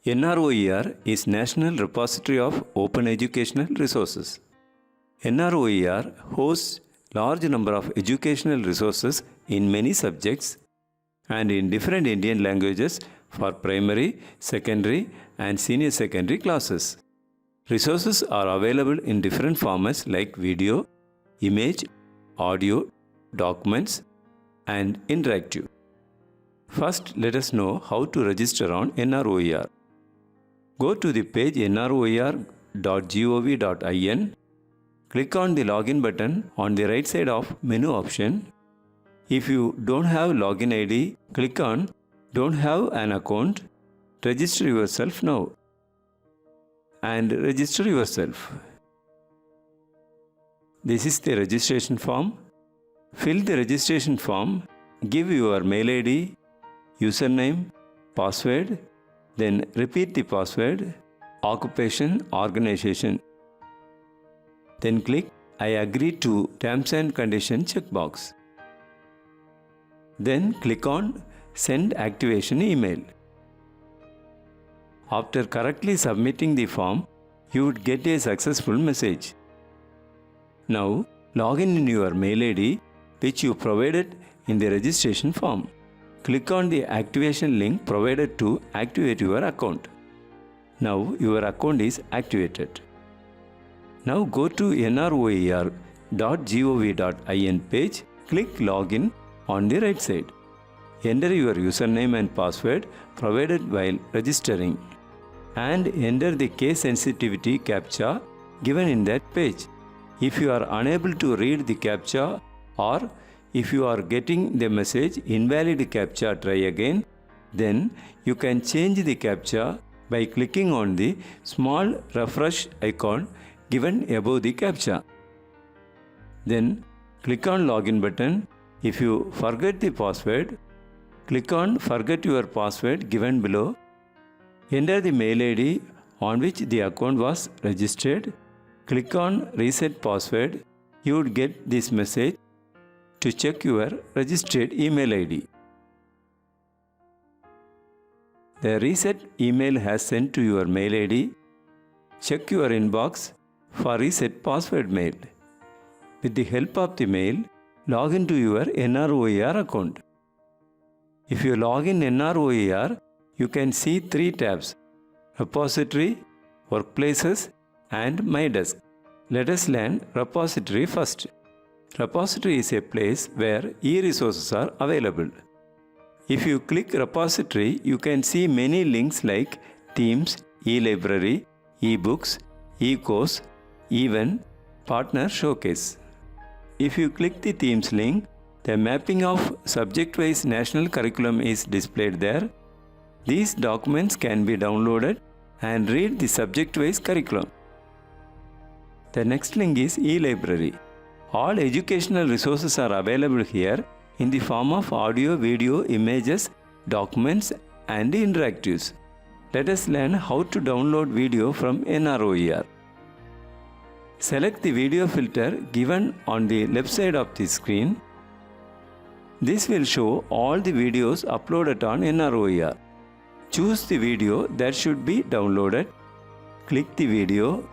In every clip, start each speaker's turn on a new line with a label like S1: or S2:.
S1: NROER is National Repository of Open Educational Resources. NROER hosts large number of educational resources in many subjects and in different Indian languages for primary, secondary and senior secondary classes. Resources are available in different formats like video, image, audio, documents and interactive. First, let us know how to register on NROER. Go to the page nroer.gov.in. Click on the login button on the right side of menu option. If you don't have login ID, click on Don't have an account. Register yourself now. And register yourself. This is the registration form. Fill the registration form. Give your mail ID, username, password. Then repeat the password, occupation, organization. Then click I agree to terms and conditions checkbox. Then click on Send activation email. After correctly submitting the form, you would get a successful message. Now log in your mail ID which you provided in the registration form. Click on the activation link provided to activate your account. Now your account is activated. Now go to nroer.gov.in page. Click Login on the right side. Enter your username and password provided while registering. And enter the case sensitivity CAPTCHA given in that page. If you are unable to read the CAPTCHA or if you are getting the message invalid CAPTCHA, try again, then you can change the CAPTCHA by clicking on the small refresh icon given above the CAPTCHA. Then click on login button. If you forget the password, click on forget your password given below. Enter the mail ID on which the account was registered. Click on reset password. You would get this message to check your registered email ID. The reset email has sent to your mail ID. Check your inbox for reset password mail. With the help of the mail, log into your NROER account. If you log in NROER, you can see three tabs: Repository, Workplaces and My Desk. Let us learn Repository first. Repository is a place where e-resources are available. If you click Repository, you can see many links like Themes, e-library, e-books, e-course, even Partner Showcase. If you click the Themes link, the mapping of subject-wise national curriculum is displayed there. These documents can be downloaded and read the subject-wise curriculum. The next link is e-library. All educational resources are available here in the form of audio, video, images, documents and interactives. Let us learn how to download video from NROER. Select the video filter given on the left side of the screen. This will show all the videos uploaded on NROER. Choose the video that should be downloaded. Click the video.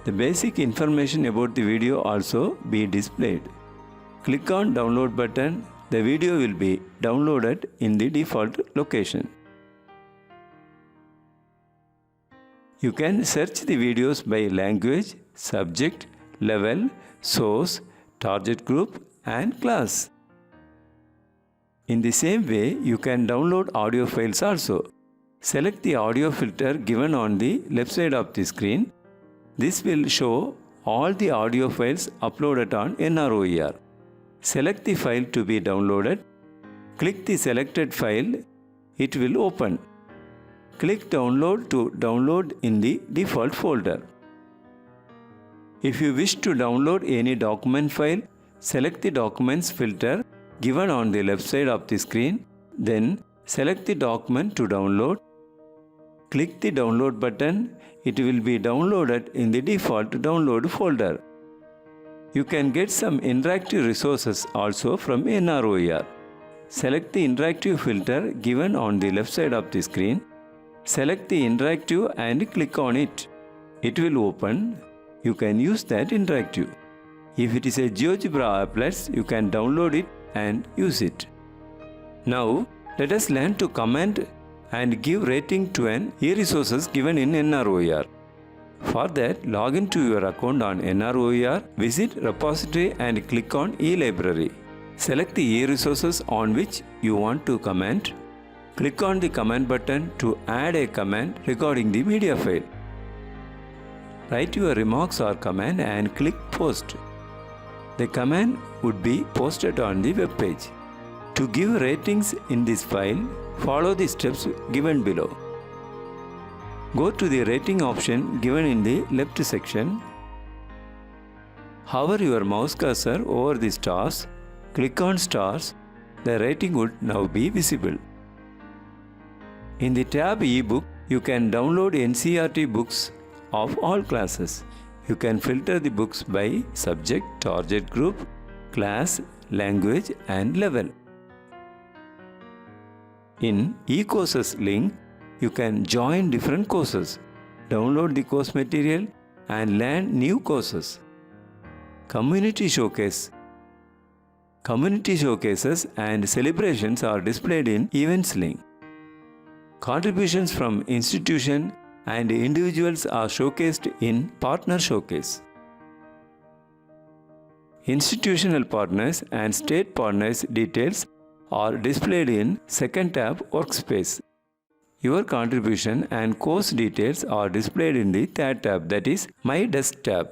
S1: The basic information about the video also be displayed. Click on download button. The video will be downloaded in the default location. You can search the videos by language, subject, level, source, target group and class. In the same way, you can download audio files also. Select the audio filter given on the left side of the screen. This will show all the audio files uploaded on NROER. Select the file to be downloaded. Click the selected file. It will open. Click Download to download in the default folder. If you wish to download any document file, select the Documents filter given on the left side of the screen. Then select the document to download. Click the download button. It will be downloaded in the default download folder. You can get some interactive resources also from NROER. Select the interactive filter given on the left side of the screen. Select the interactive and click on it. It will open. You can use that interactive. If it is a GeoGebra applet, you can download it and use it. Now, let us learn to comment and give rating to an e-resources given in NROER. For that, log into your account on NROER, visit repository and click on e-library. Select the e-resources on which you want to comment. Click on the comment button to add a comment regarding the media file. Write your remarks or comment and click post. The comment would be posted on the web page. To give ratings in this file, follow the steps given below. Go to the rating option given in the left section. Hover your mouse cursor over the stars. Click on stars. The rating would now be visible. In the tab eBook, you can download NCERT books of all classes. You can filter the books by subject, target group, class, language and level. In eCourses link, you can join different courses, download the course material and learn new courses. Community Showcase. Community showcases and celebrations are displayed in Events link. Contributions from institutions and individuals are showcased in Partner Showcase. Institutional partners and state partners details are displayed in second tab Workspace. Your contribution and course details are displayed in the third tab, that is My Desk tab.